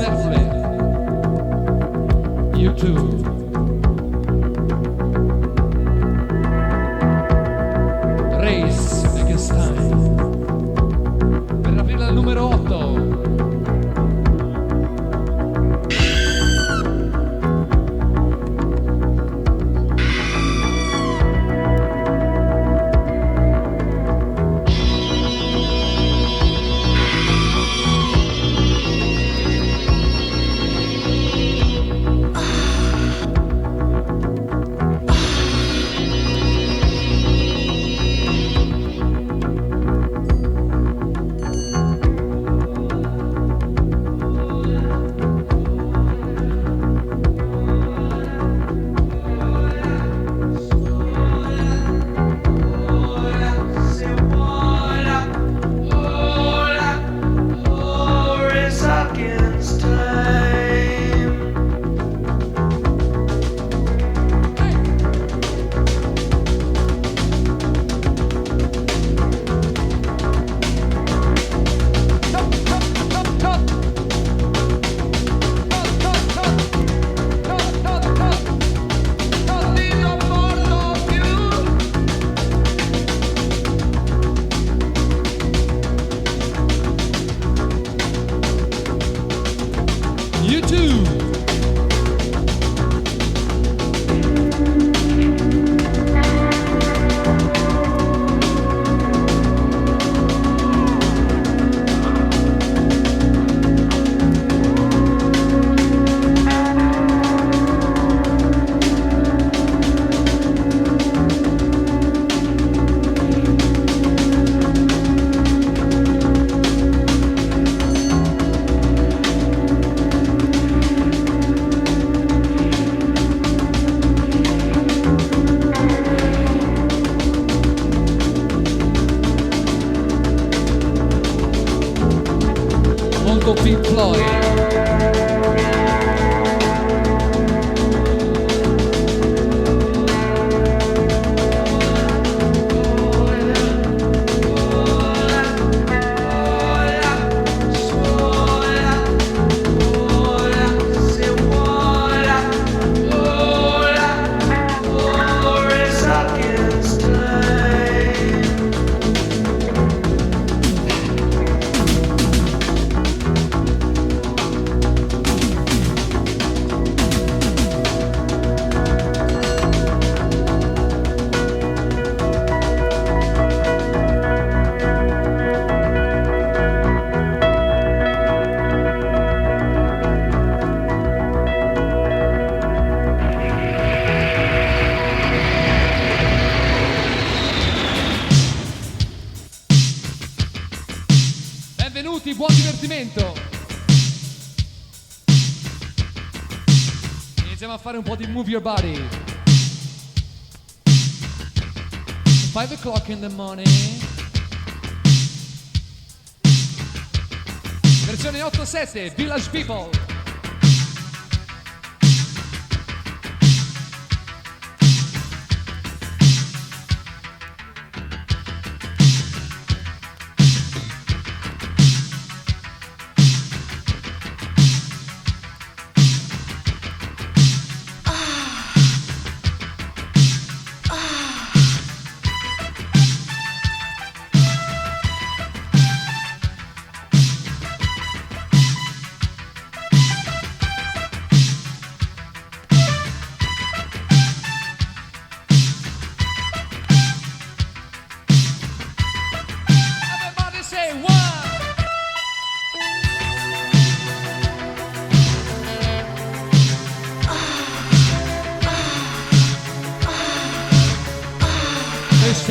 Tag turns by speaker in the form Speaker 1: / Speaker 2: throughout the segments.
Speaker 1: Netflix. YouTube. Race Against Time. Per aprire al numero 8. Pink Floyd. Benvenuti, buon divertimento! Iniziamo a fare un po' di move your body. 5 o'clock in the morning. Versione 8-7, Village People.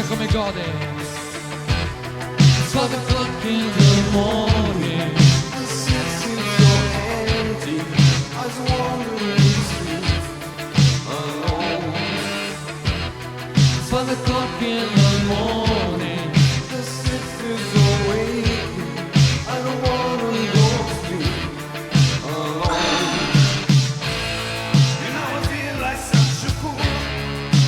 Speaker 1: Come gode. 12 o'clock in the morning. The city so empty. I was wandering the streets alone. 12 o'clock in the morning. The city's awake. I don't wanna go to sleep alone.
Speaker 2: You know I feel like such a fool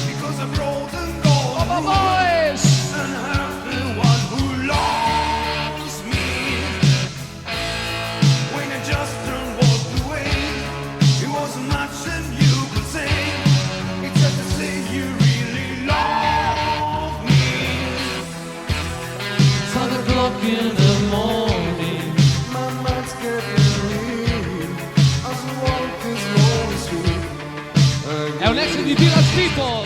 Speaker 2: because I'm rolled and gold.
Speaker 1: Oh, boys!
Speaker 2: And hurt the one who lost me when I just turned what
Speaker 3: di Village People.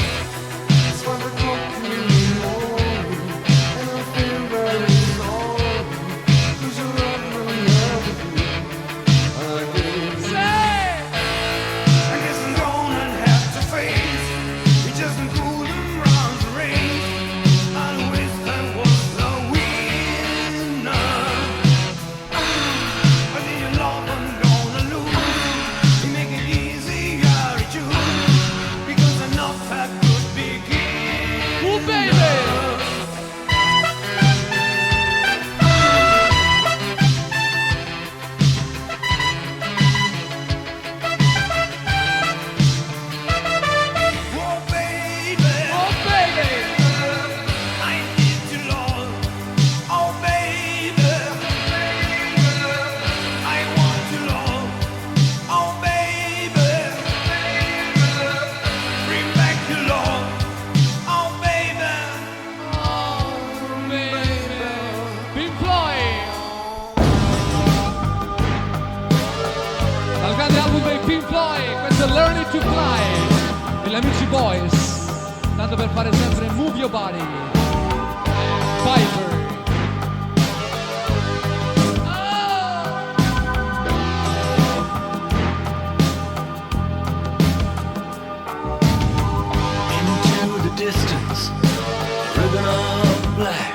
Speaker 1: It's 5 o'clock in the morning, and I feel very sorry, 'cause you're not another again.
Speaker 2: I guess I'm gonna have to face it doesn't cool around the rain. I wish I was the winner. But in your love I'm gonna lose. You make it easier to choose, because enough that could begin.
Speaker 3: Oh baby!
Speaker 2: Oh baby,
Speaker 3: Oh baby!
Speaker 2: I need your love. Oh baby, I want your love. Oh baby, bring back your love. Oh baby,
Speaker 3: Pink Floyd! Dal grande album dei Pink Floyd, questo è Learning to Fly, e gli amici Boys, tanto per fare sempre Move Your Body. Piper.
Speaker 1: Into the distance, ribbon of black,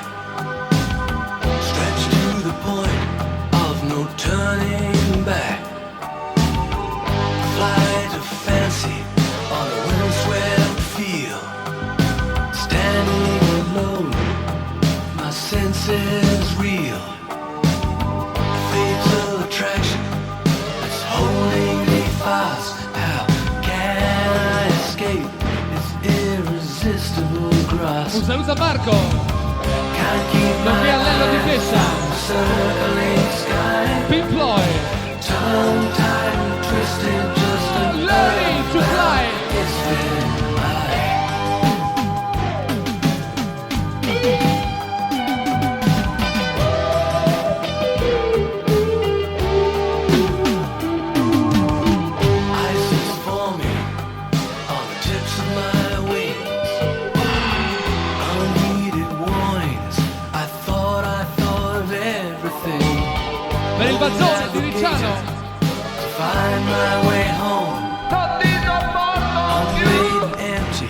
Speaker 1: stretched to the point of no turning back. Flight of fancy on a windswept field, standing alone, my senses reel. Fatal attraction that's holding me fast. How can I escape its irresistible grasp?
Speaker 3: Usa Marco,
Speaker 1: Can't keep
Speaker 3: nonché
Speaker 1: my
Speaker 3: all'ello di
Speaker 1: eyes
Speaker 3: Pescia.
Speaker 1: from the circling sky.
Speaker 3: Pink Floyd,
Speaker 1: Tongue tied and twisted, just a
Speaker 3: Learning to Fly.
Speaker 1: it's been Ice is forming on the tips of my wings. Unheeded warnings. I thought of everything.
Speaker 3: Per il Bazzone di Ricciano.
Speaker 1: To find my way home. I'm made empty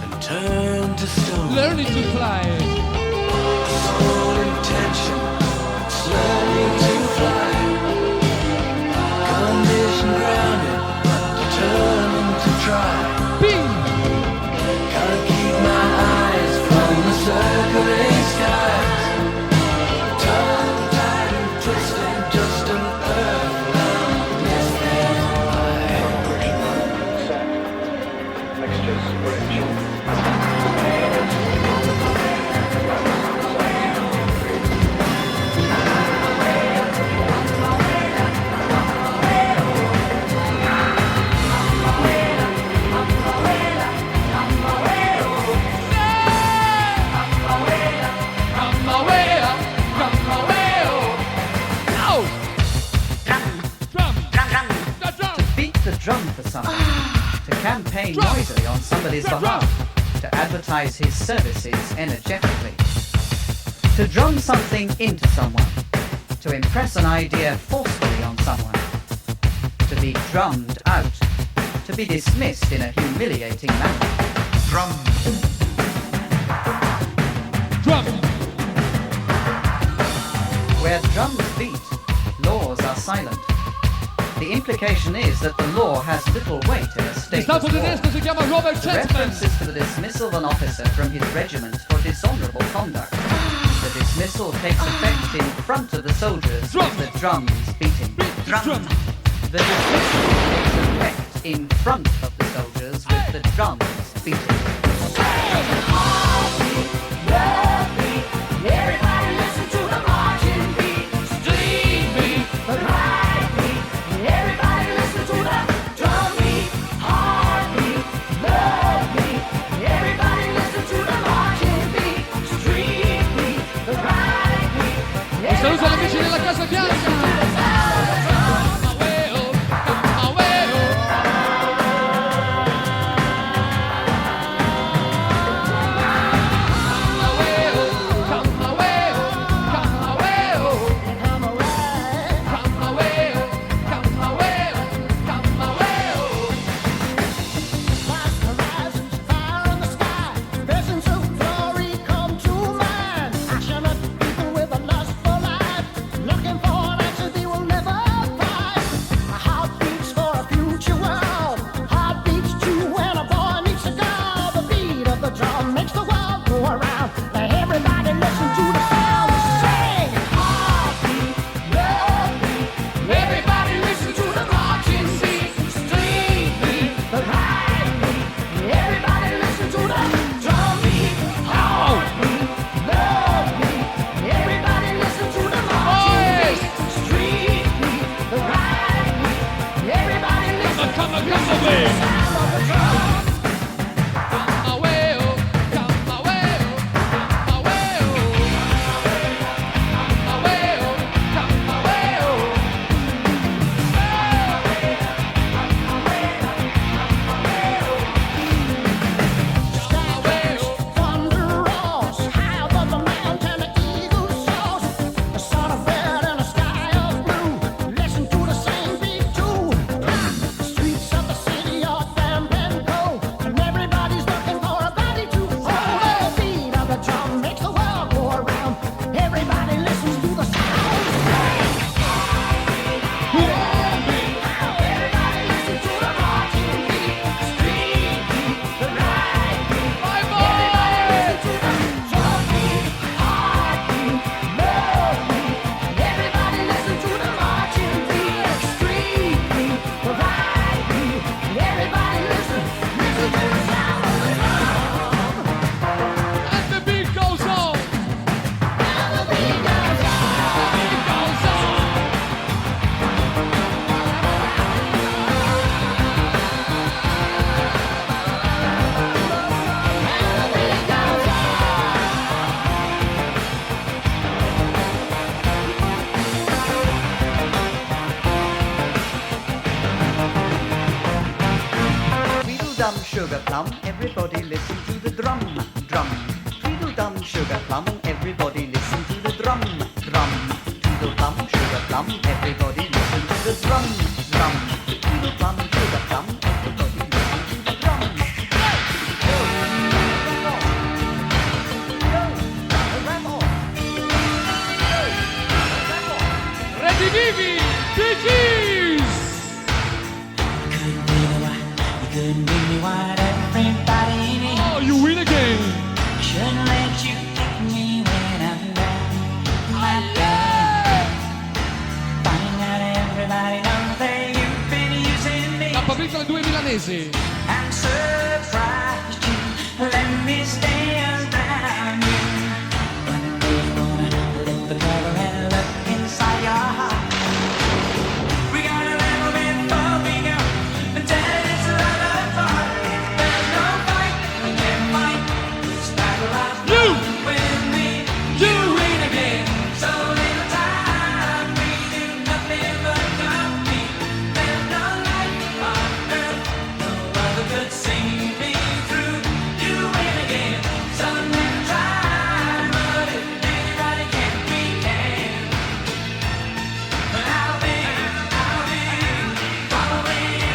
Speaker 1: and turned to stone.
Speaker 3: Learning to Fly.
Speaker 1: Sole intention, it's learning to fly. Condition grounded, but determined to try.
Speaker 3: Pink.
Speaker 1: Can't keep my eyes from the circling skies. Tongue tied and twisted, just an earthbound distant eye.
Speaker 3: Come my way up, come my way up. No! Drum! The drum!
Speaker 4: Beat the drum for someone, to campaign
Speaker 3: Drum.
Speaker 4: noisily on somebody's
Speaker 3: Drum.
Speaker 4: behalf, to advertise his services energetically, to drum something into someone, to impress an idea forcefully on someone, to be drummed out, to be dismissed in a humiliating manner.
Speaker 3: Drum!
Speaker 4: Where drums beat, laws are silent. The implication is that the law has little weight in a
Speaker 3: Il
Speaker 4: state
Speaker 3: stato
Speaker 4: of war.
Speaker 3: tedesco si chiama Robert
Speaker 4: The
Speaker 3: Chapman.
Speaker 4: reference is to the dismissal of an officer from his regiment for dishonorable conduct. The dismissal takes effect in front of the soldiers
Speaker 3: Drum.
Speaker 4: with the drums beating.
Speaker 3: Drum!
Speaker 4: The dismissal takes effect in front of the soldiers with the drums beating.
Speaker 5: Everybody listen to the marching beat. Street beat, the right beat. Everybody listen to the drum beat. Heartbeat, love beat. Everybody listen to the marching beat. Street beat, the right beat.
Speaker 3: Un saluto agli amici della Casa Bianca. Come my way up, come my way up. Everybody! Come away, oh, come away, oh, come away, oh. Come away, oh, come away, oh.
Speaker 5: Everybody listens to the sound. Everybody listen to the marching beat. Street beat, the right beat.
Speaker 3: Bye
Speaker 5: Everybody
Speaker 3: bye!
Speaker 5: listen to the drum beat, heartbeat, love beat. Everybody listen to the marching beat. Street beat, the right beat. Everybody listen to the sound of the drum.
Speaker 3: And the beat goes on!
Speaker 5: And the beat goes on.
Speaker 3: Beat goes on!
Speaker 5: And the beat goes on.
Speaker 4: Tweedledum sugar plum, everybody listen to the drum, drum. Tweedledum sugar plum, everybody listen to the drum, drum. Tweedledum sugar plum, everybody listen to the drum, drum. Tweedledum sugar plum, everybody listen to the drum.
Speaker 3: Ready vivi! Bee Gees!
Speaker 6: Couldn't give me what everybody needs.
Speaker 3: Oh, you win again!
Speaker 6: Shouldn't let you take me when I'm down.
Speaker 3: Oh, yeah!
Speaker 6: Finding out everybody knows that you've been using me.
Speaker 3: Cappabricco e due milanesi.
Speaker 6: I'm surprised you let me stay around you. One day I'm gonna lift the cover and look inside your heart. We got a little bit before we go, but then it's a lot of fun. There's no fight, we can't fight. Start a lot of
Speaker 3: You!
Speaker 6: fun with me. You win again. So little time, we do nothing but compete. There's no life on earth, no other could see me through. You win again. So little time, but if anybody can be can. I'll be following you.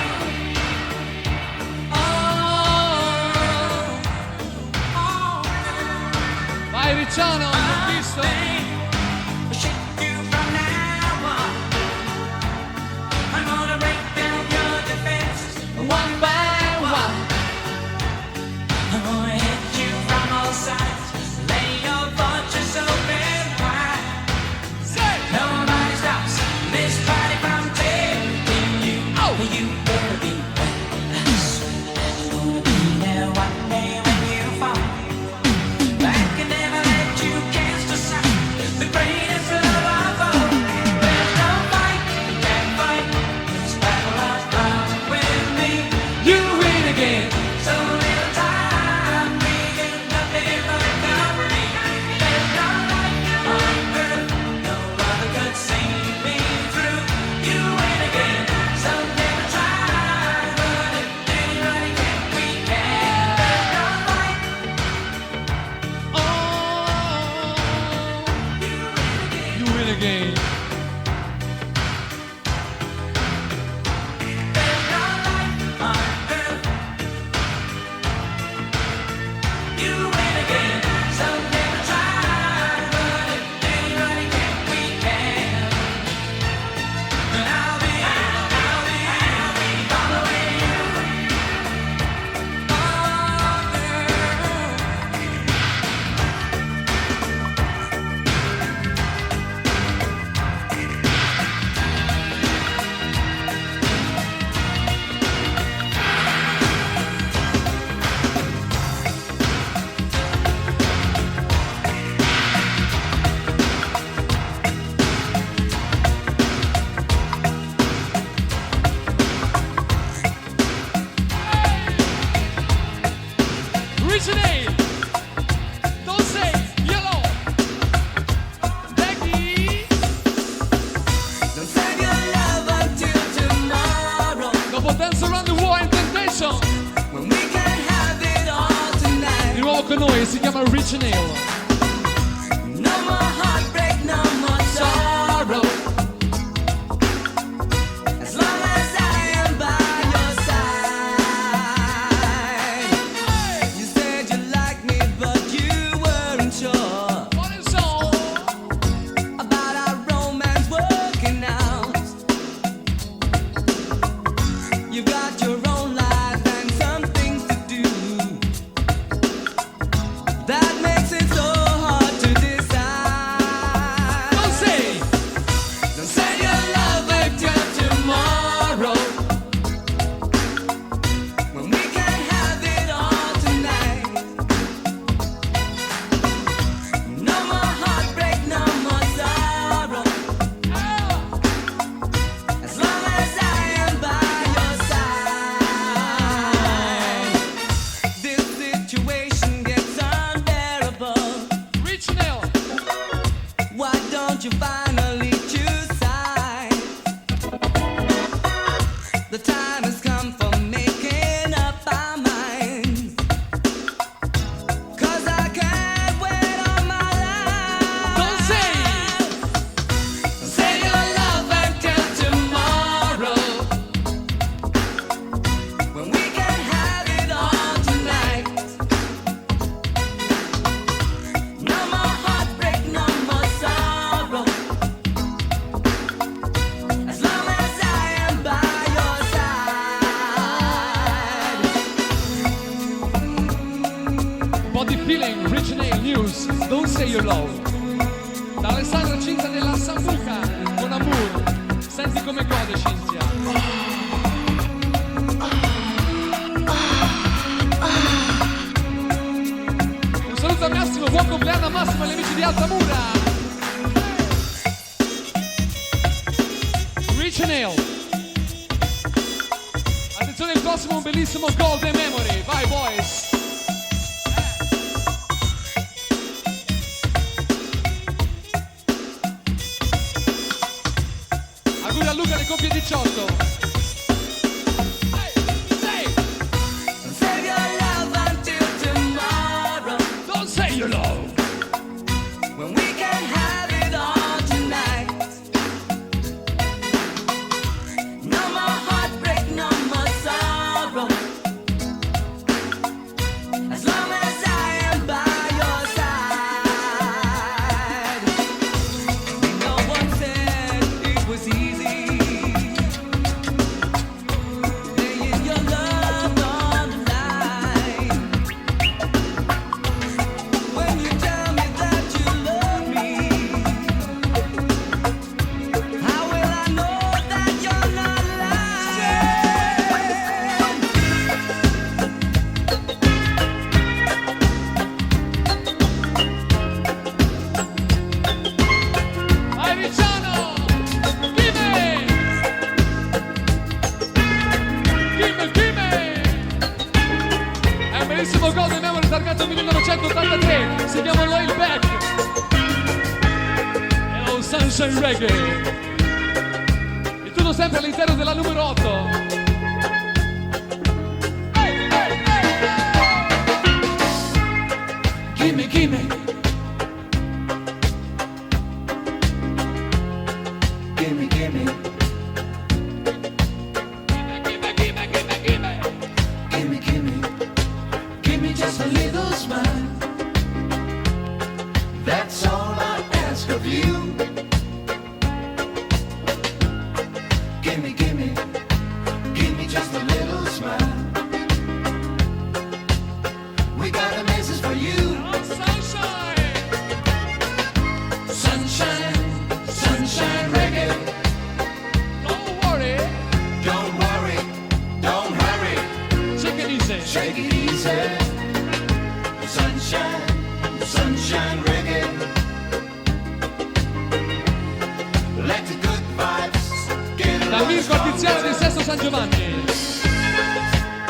Speaker 3: Vai Ricciano, ho visto? One by one. Say!
Speaker 6: Nobody stops this party from taking you.
Speaker 3: Oh!
Speaker 6: You better be gonna be there one day when you fall. I can never let you
Speaker 3: adesso
Speaker 6: when we can have it all tonight.
Speaker 3: di nuovo con noi, si chiama Rich Nail.
Speaker 6: No more heartbreak, no more sorrow. As long as I am by your side. You said you liked me, but you weren't sure
Speaker 3: What is all?
Speaker 6: about our romance working out. You've got your own life and some things to do. That makes it so hard to decide.
Speaker 3: Don't say
Speaker 6: Don't say your love until tomorrow, when we can have it all tonight. No more heartbreak, no more sorrow. As long as I am by your side. This situation gets unbearable.
Speaker 3: Rich Nail.
Speaker 6: Why don't you finally choose sides? The time has come for making up our minds. 'Cause I can't wait all my life.
Speaker 3: Don't say
Speaker 6: Say your love until tomorrow, when we can have it all tonight. No more heartbreak, no more sorrow. As long as I am by your side.
Speaker 3: Body Feeling, Rich Nail News, Don't Say Your Love. Da Alessandra Cinzia della Sambuca con Amour. Senti come gode Cinzia. Un saluto a Massimo, buon compleanno a Massimo e agli amici di Altamura. Rich Nail. Attenzione, il prossimo un bellissimo Golden Memory. Vai boys. Auguri a Luca, le compie 18. Hey, say,
Speaker 6: Save your love until tomorrow,
Speaker 3: don't say your love.
Speaker 6: when we can have it all tonight. No more heartbreak, no more sorrow. As long as I am by your side. No one said it was easy. Laying your love on the line. When you tell me that you love me, how will I know that you're not lying?
Speaker 3: Vai Ricciano! Gimme! Gimme! È un bellissimo Golden Memory targato 1983, si chiama Loyal Back. È un Sunshine Reggae. E tutto sempre all'interno della numero 8. Gimme!
Speaker 6: Gimme, gimme, gimme, gimme. Give me just a little smile. That's all I ask of you. Gimme, gimme, give me just a little smile. We got a message for you.
Speaker 3: Sunshine!
Speaker 6: Sunshine, sunshine reggae.
Speaker 3: Don't worry,
Speaker 6: Don't worry, don't hurry.
Speaker 3: take it easy.
Speaker 6: Take it easy. Sunshine, sunshine reggae. Let the good vibes get
Speaker 3: Dal Mirko Artiziano di Sesto San Giovanni.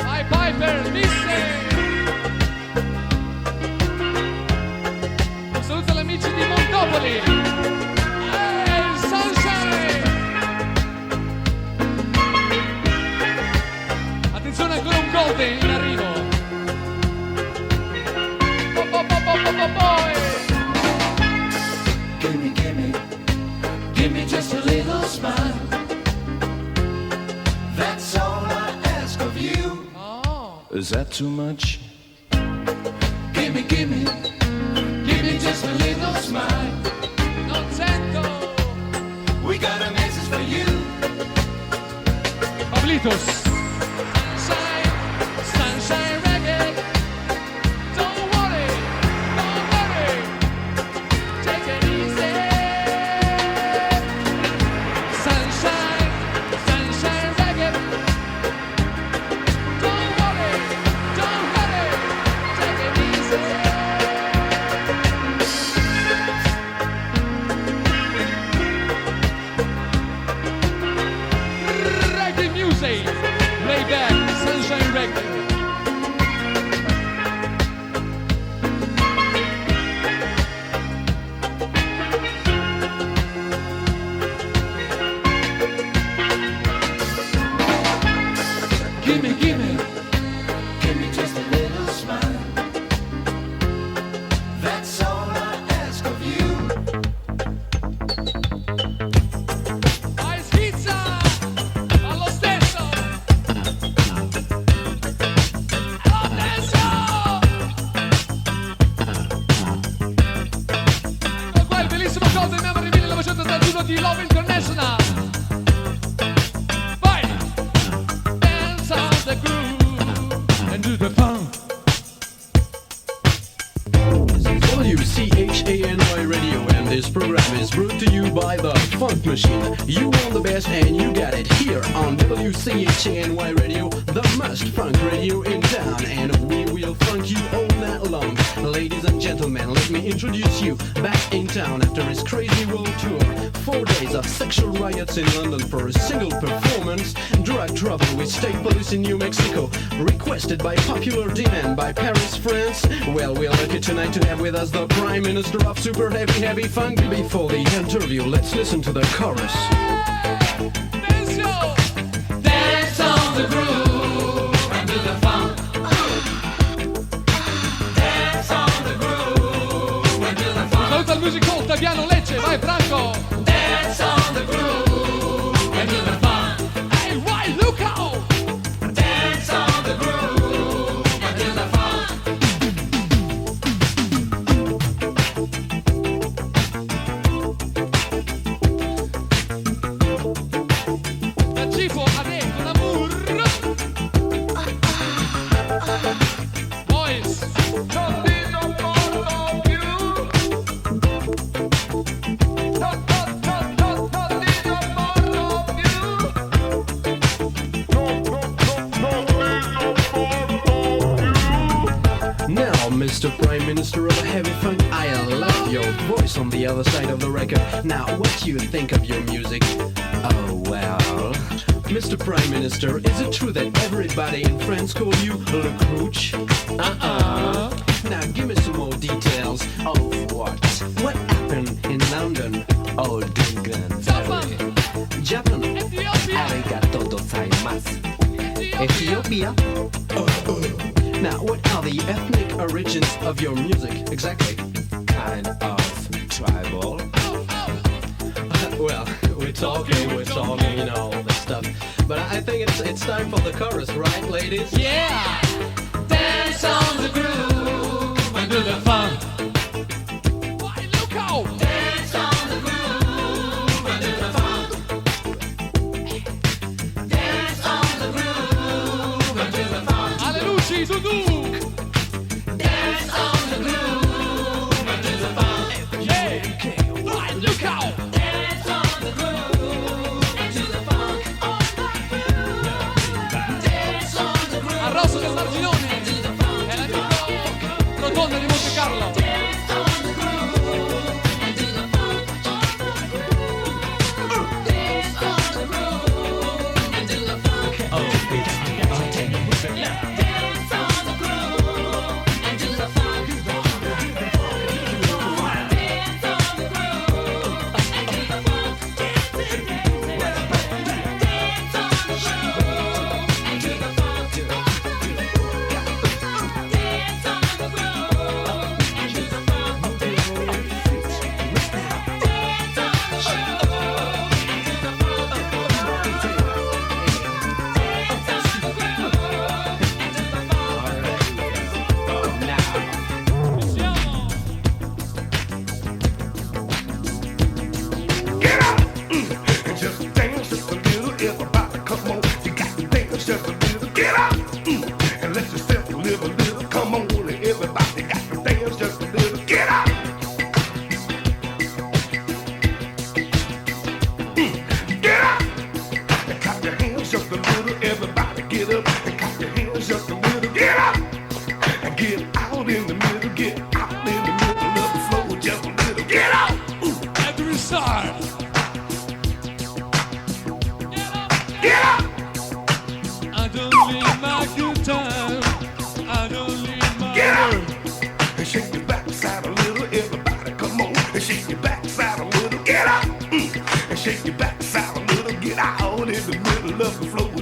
Speaker 3: Vai Piper, Mister! Un saluto agli amici di Montopoli. Sunshine! Attenzione, ancora un gol
Speaker 1: Is that too much?
Speaker 3: Gimme, gimme, gimme just a little smile. Non sento.
Speaker 2: We got a message for you.
Speaker 3: Pablitos. Sunshine, sunshine reggae. Don't worry, take it easy. Sunshine, sunshine reggae. Don't worry, take it easy. Reggae music, lay back, sunshine reggae. Gimme, gimme,
Speaker 2: Give me just a little smile. That's all I ask of you.
Speaker 3: a schizza, allo stesso. Ecco qua il bellissimo show del membro del 1981 di Love International. Vai! Dance on the groove and do the funk.
Speaker 7: WCHANY Radio, and this program is brought to you by the Funk Machine. You want the best and you got it here on WCHANY Radio, the most funk radio in town, and we will funk you all night long. Ladies and gentlemen, let me introduce you back in town after his crazy world tour. 4 days of sexual riots in London for a single performance, drug trouble with state police in New Mexico, requested by popular demand by Paris, France. Well, we're lucky tonight to have with us the Prime Minister of Super Heavy Funk. Before the interview, let's listen to the chorus.
Speaker 3: Dance yo! Dance on the groove and do the funk. Dance on the groove and do the funk. Saluta il musico Ottaviano Lecce, vai Franco! Dance on the groove and do the funk. Hey, right, look out! Dance on the groove and do the funk. Da Cifo a detto l'amour. Boys.
Speaker 7: Now, Mr. Prime Minister of Heavy Funk, I love your voice on the other side of the record. Now, what do you think of your music? Oh, well. Mr. Prime Minister, is it true that everybody in France call you Le Crouch? Now, give me some more details of what? What happened in London?
Speaker 8: Oh, Dungan.
Speaker 7: Japan?
Speaker 3: Ethiopia.
Speaker 8: Arigato gozaimasu.
Speaker 7: Ethiopia? Now, what are the ethnic origins of your music, exactly?
Speaker 8: Kind of tribal.
Speaker 7: Well, we're talking, you know, all this stuff. But I think it's time for the chorus, right, ladies?
Speaker 3: Yeah! Dance on the groove and do the funk. Why, look out! Dance on the groove and do the funk. Dance on the groove and do the funk. Alle luci, Dudu! Dance on the groove and do the funk. Yeah! Why, look out! Dance on the groove and do the funk. Dance on the groove. A Rosso del Marginone è l'antico Rotonda di Monte Carlo.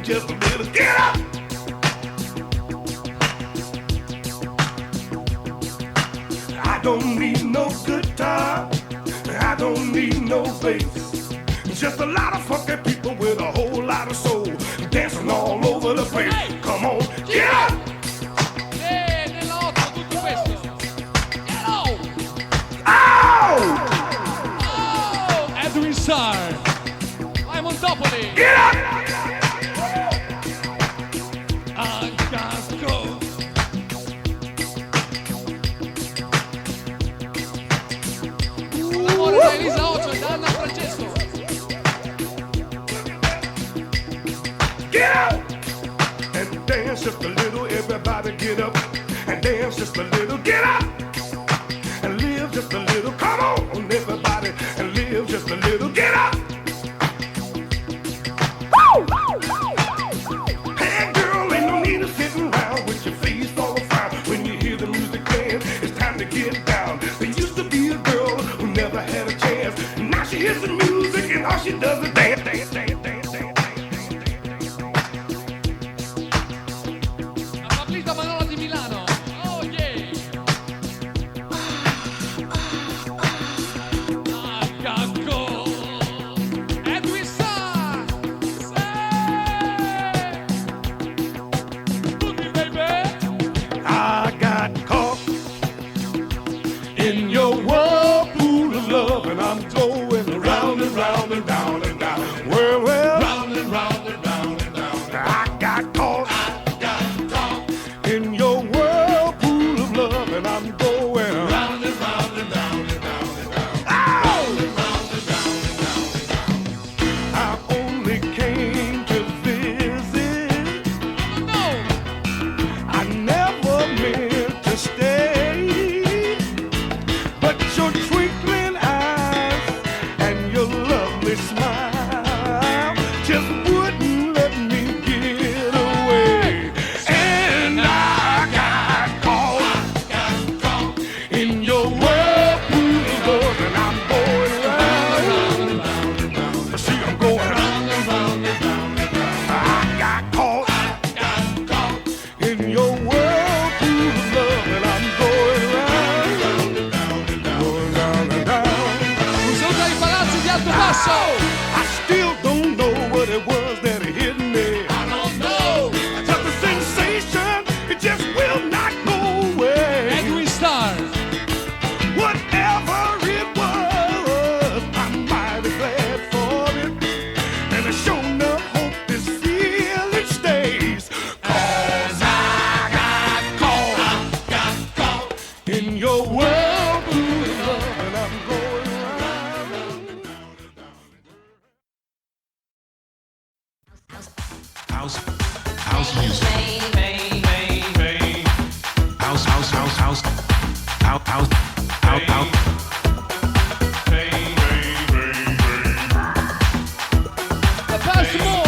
Speaker 2: just a little. Get up! I don't need no guitar. I don't need no bass. Just a lot of funky people with a whole lot of soul dancing all over the place. Come on, get up!
Speaker 3: E nella 8 tutto questo. Get out!
Speaker 2: Ow!
Speaker 3: Oh! Edwin Starr. Vai Montopoli.
Speaker 2: Get up!
Speaker 3: I gotta go. L'amore da Elisa Ocio e da Anna Francesco.
Speaker 2: Get up! And dance just a little, everybody get up. And dance just a little, get up! And live just a little, come on everybody. And live just a little, get up! Woo! Hey girl, ain't no need of sitting around with your face all around. When you hear the music playing, it's time to get down. There used to be a girl who never had a chance. Now she hears the music and all she does is dance, dance, dance, dance, dance.
Speaker 3: La Pablita Manola di Milano. Oh yeah. I gotta go. Edwin Starr. Boogie baby.
Speaker 2: I got caught in your whirlpool of love, and I'm going around and round and round and down. Well, round and round and round and down. I got caught in your whirlpool of love, and I'm going around and round and round and round and down. Round and round and round and round and down. I only came to visit.
Speaker 3: No.
Speaker 2: I never meant to stay, but your twinkling eyes and your lovely smile just wouldn't let me get away. And I got caught in your whirlpool of love, and I'm going round and round and round. See, I'm going round and round and round and round. I got caught in your whirlpool of love, and I'm going round and round and round, going round and round.
Speaker 3: Un saluto ai palazzi di Alto Basso.
Speaker 2: I still don't know what it was that hit me.
Speaker 3: I don't know.
Speaker 2: Just a sensation, it just will not go away.
Speaker 3: Edwin Starr.
Speaker 2: Whatever it was, I'm mighty glad for it. And I sure enough hope this feeling stays. 'Cause I got caught in your whirlpool of love, and I'm going round.
Speaker 9: House music. House.
Speaker 3: The best more.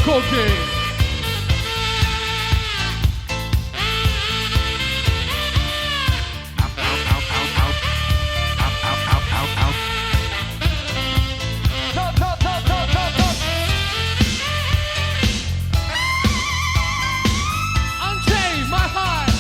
Speaker 3: cocaine. Unchain my heart.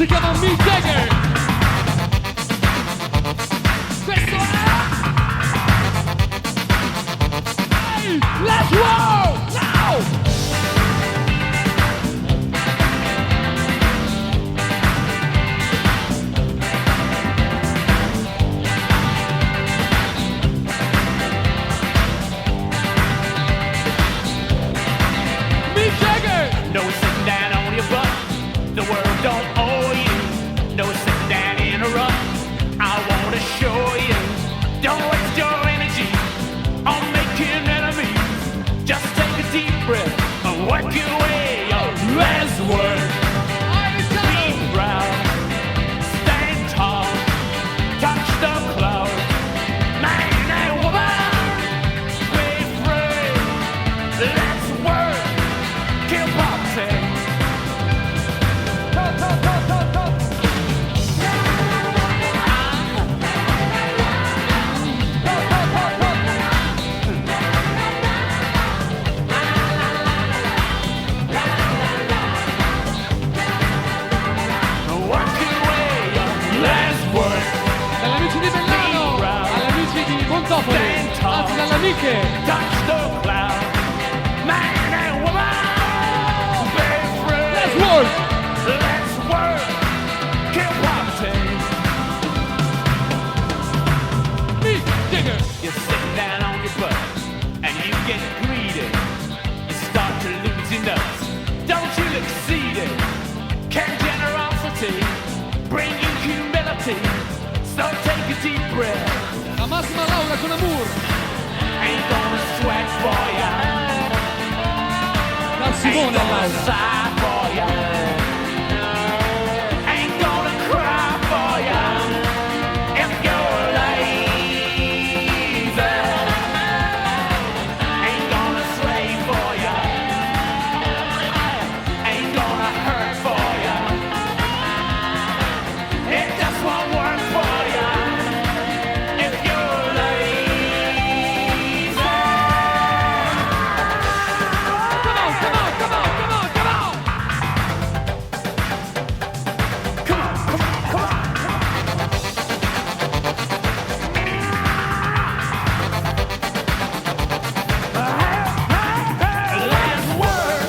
Speaker 3: si chiama Mick Jagger. Questo è... Hey, let's roll now!
Speaker 10: No sitting down on your butt, the world don't owe you. No sitting down in a rut, I wanna show you. Don't waste your energy on making enemies. Just take a deep breath and work your way up. Let's work. Be proud, stand tall, touch the clouds. Man and woman, be free. Let's work. Kill poverty. Work your way up. Let's work.
Speaker 3: Dagli amici di Bellano agli amici di Montopoli, anzi dalle amiche.
Speaker 10: Touch the cloud. Man and woman, be free.
Speaker 3: Let's work.
Speaker 10: Let's work. Kill poverty.
Speaker 3: Mick Jagger.
Speaker 10: You're sitting down on your butt and you get greedy. You start to lose your nuts. Don't you exceed it? Can generosity bring you humility? So take a deep breath.
Speaker 3: La massima Laura con Amour.
Speaker 10: Ain't gonna sweat for ya.
Speaker 3: Da Simone
Speaker 10: Ain't gonna
Speaker 3: Laura.
Speaker 10: sigh for ya. Ain't gonna cry for ya. If you're lazy, ain't gonna slave for ya. Ain't gonna hurt for ya. It just won't work for ya. If you're lazy.
Speaker 3: Come on, come on, come on, come on, come on.
Speaker 10: Come on, come on, come on. Let's work.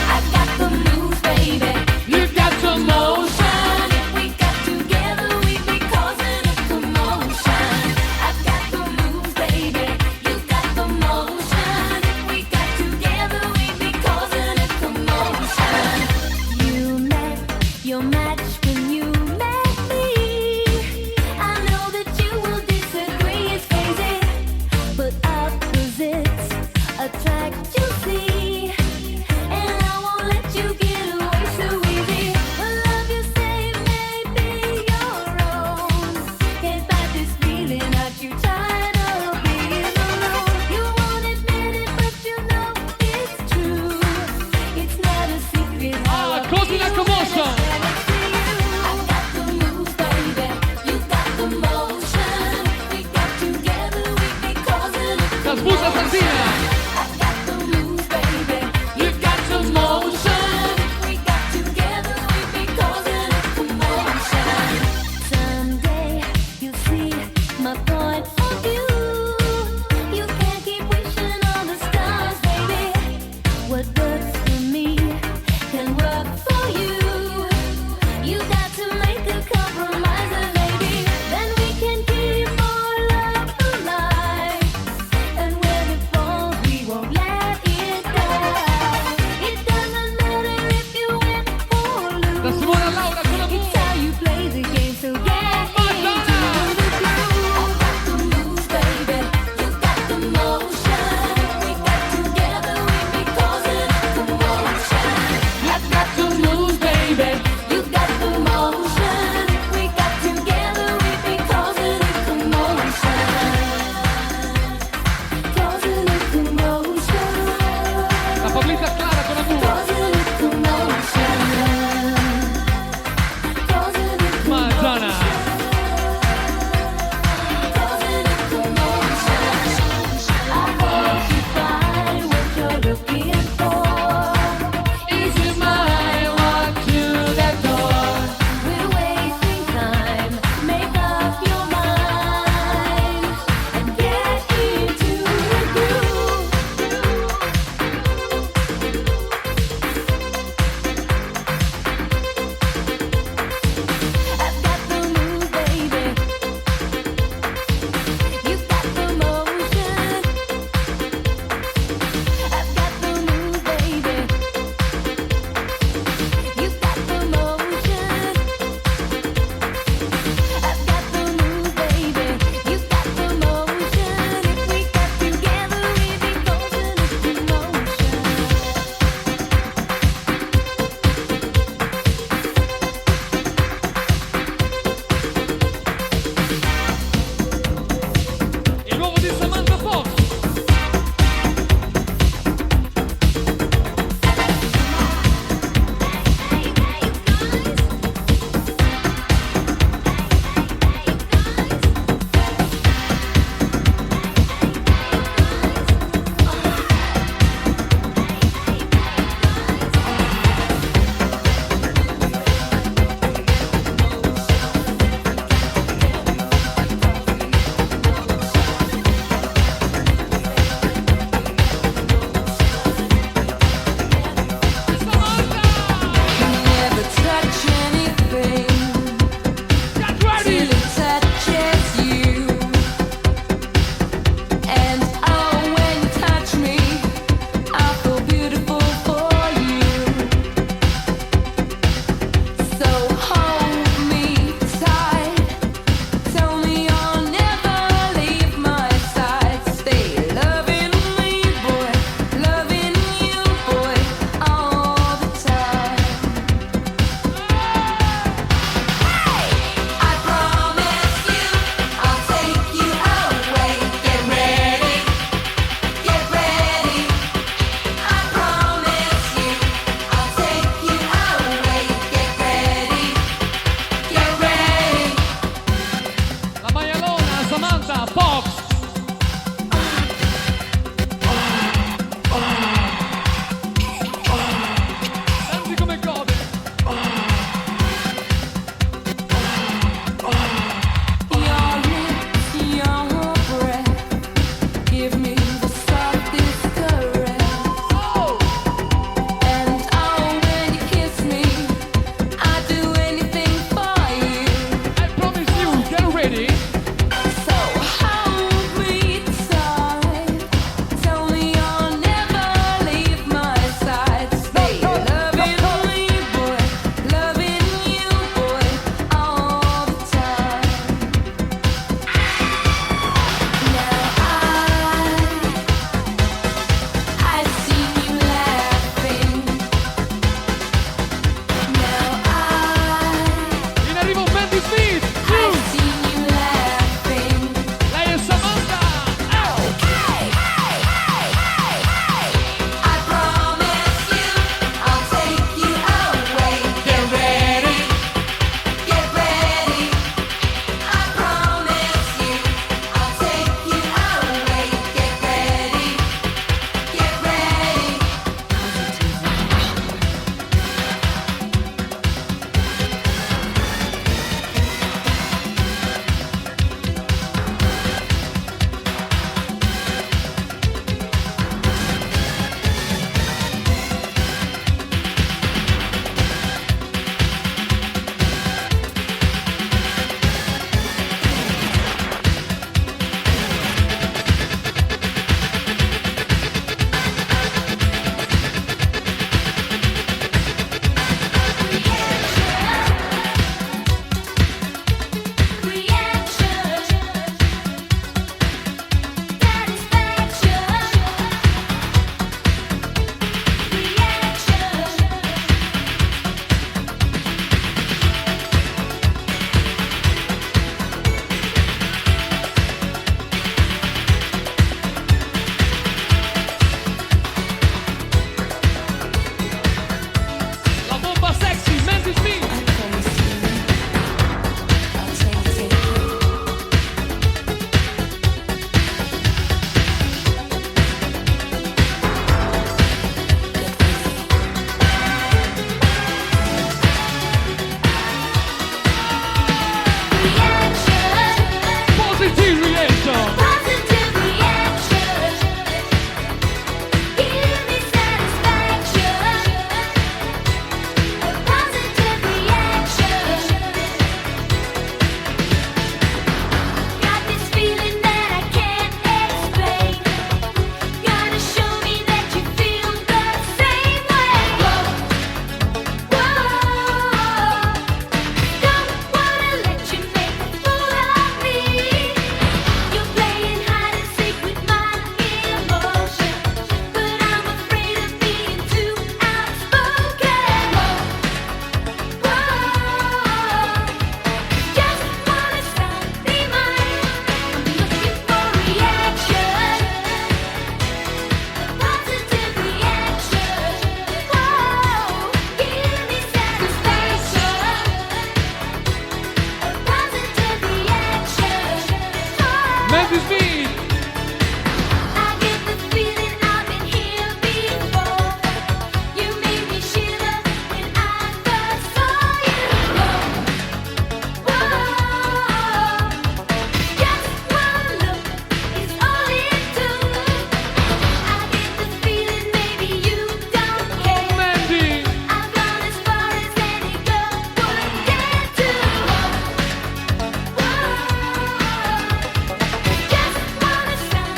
Speaker 5: I got the moves, baby.
Speaker 3: You got the motion.
Speaker 5: If we got together, we'd be causing a commotion. I've got the moves, baby. You got the motion. If we got together, we'd be causing a commotion. You met your match when you met me. I know that you will disagree, it's crazy, but opposites attract, you see. And I won't let you get away so easy. The love you say may be your own. Can't fight this feeling out, you tired of being alone. You won't admit it, but you know it's true. It's not a secret how I
Speaker 3: Così la commotion.
Speaker 5: I got the moves, baby. You got the motion. We got together, we'd be causing a
Speaker 3: La sbusa Santina.
Speaker 5: I got the moves, baby.
Speaker 3: You got the motion.
Speaker 5: We got together, we'd be causing a commotion. Someday you'll see my point of view. You can't keep wishing on the stars, baby. What works for me can work for you. You got to make a compromise, baby. Then we can keep our love alive. And when it falls, we won't let it die. It doesn't matter if you win or lose.
Speaker 3: Da Simone Laura con Amour.
Speaker 5: It's how you play the game, so get into the groove. I got the moves, baby.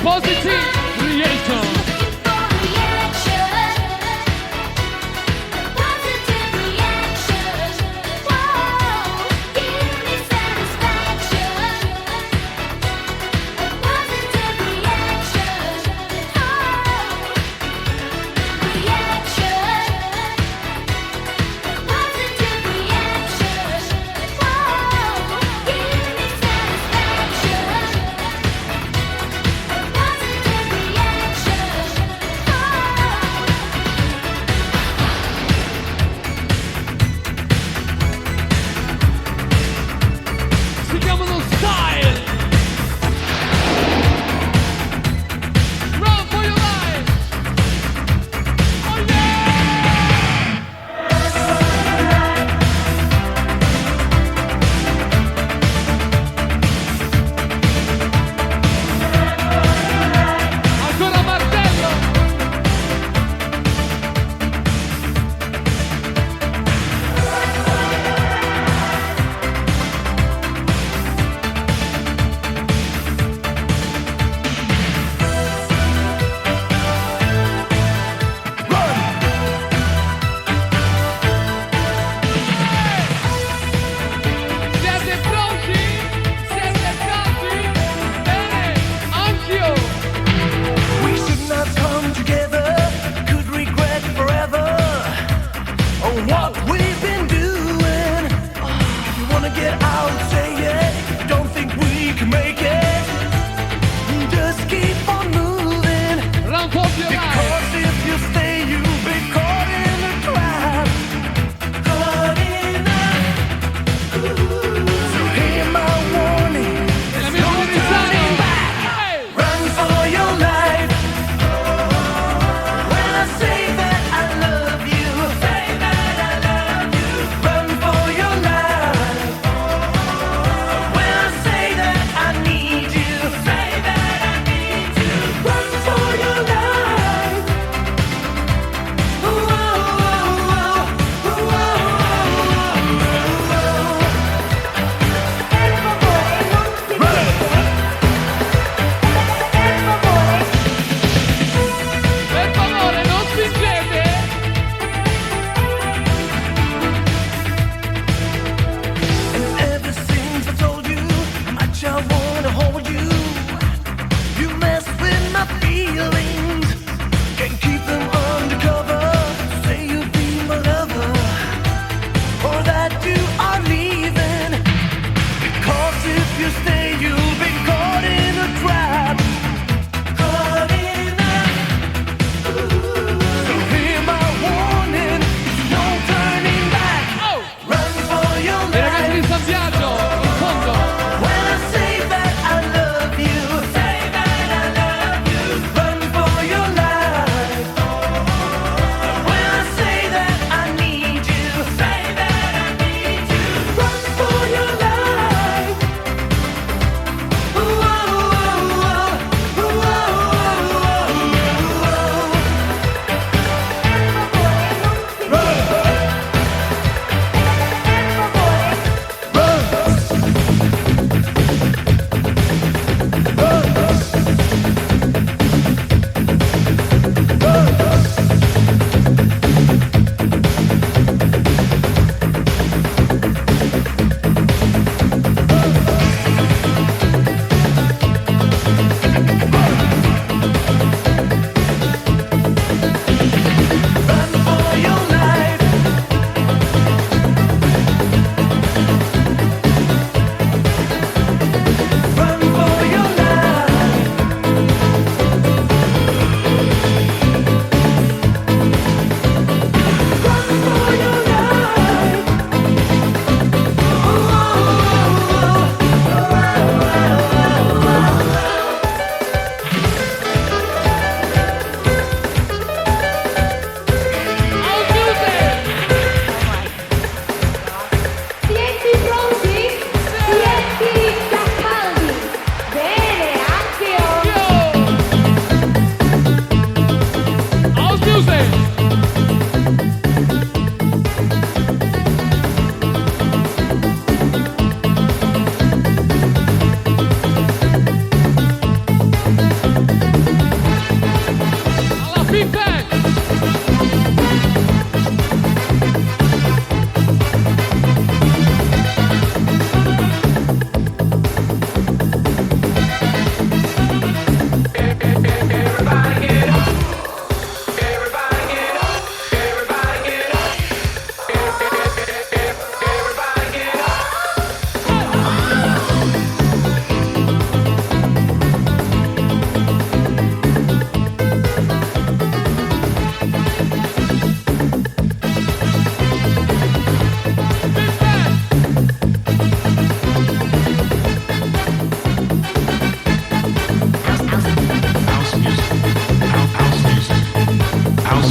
Speaker 3: positive reaction.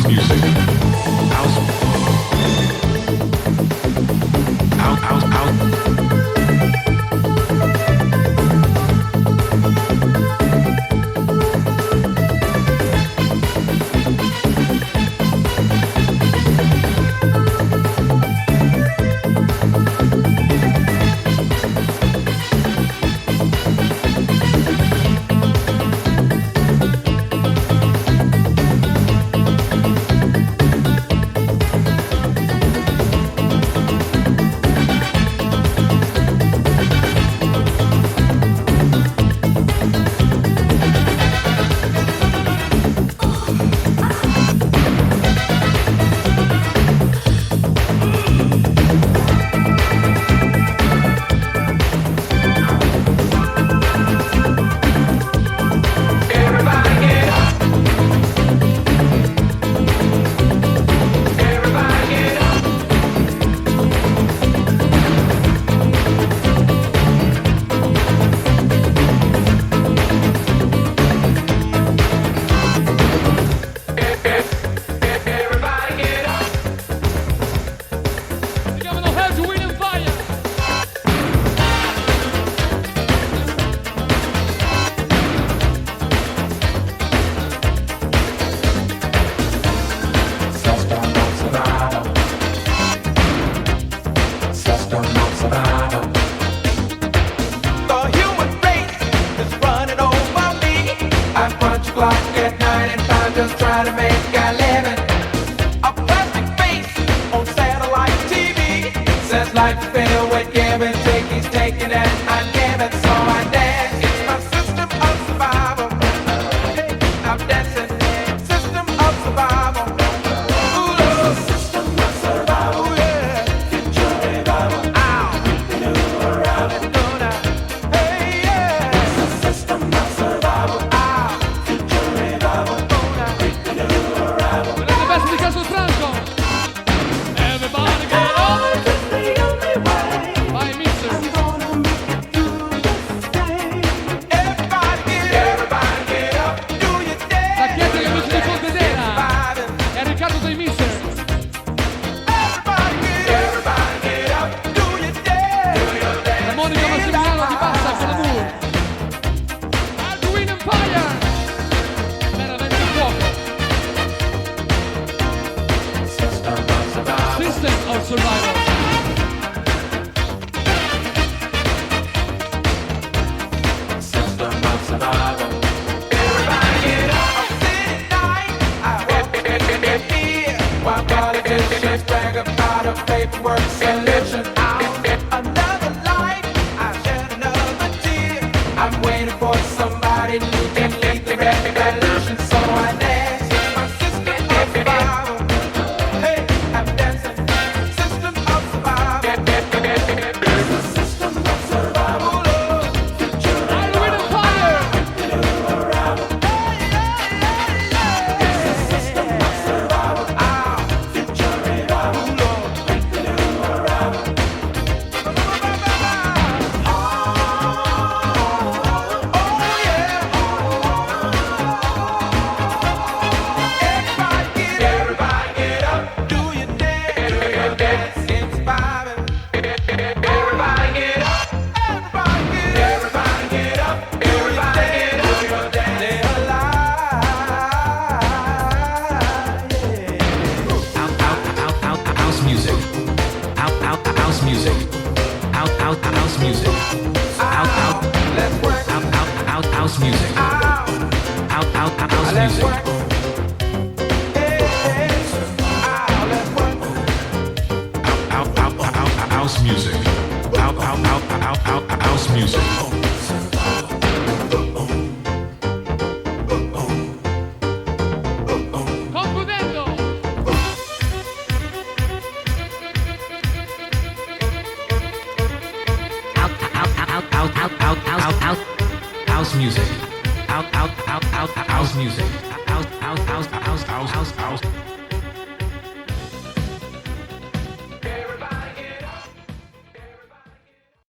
Speaker 9: music. House.
Speaker 3: Chiamano Earth, Wind and Fire.
Speaker 2: The human race is running over me. I punch a clock at night and I'm just trying to make a living. A plastic face on satellite TV says life is filled with give and take. He's taking and I'm giving, so I dance. It's my system of survival. Hey, I'm dancing. System of survival. Ooh, Lord. System of survival. Ooh, yeah. Future revival. Ow. Gonna, hey, yeah. It's a system of survival. Ow. Future revival. Gonna,
Speaker 3: Volete pezzo di Caso Franco? Everybody get up. Vai, mister.
Speaker 2: everybody get up. Do your dance.
Speaker 3: La chiesa che amici di Pontedera. E Riccardo dei mister.
Speaker 2: Everybody get up. Do your dance.
Speaker 3: La Monica Massimiliano di Bassa con l'amore. Earth, Wind and Fire. Veramente fuoco. System of Survival.
Speaker 2: While politicians brag about a paperwork solution. Another life, I shed another tear. I'm waiting for somebody who can lead the revolution. So I dance my system of survival. Hey, I'm dancing. System of survival. System of survival. Lord.
Speaker 3: Earth, Wind and Fire.
Speaker 2: Everybody get up, do your dance, it's vibing. Everybody get up, everybody get up, do your dance, stay alive.
Speaker 8: House music. House music. House music.
Speaker 2: Let's work
Speaker 8: House music.
Speaker 2: out,
Speaker 8: House
Speaker 2: let's
Speaker 8: music.
Speaker 2: work. Let's work.
Speaker 9: House music. House music.
Speaker 3: Concludendo.
Speaker 8: House music. House music. House.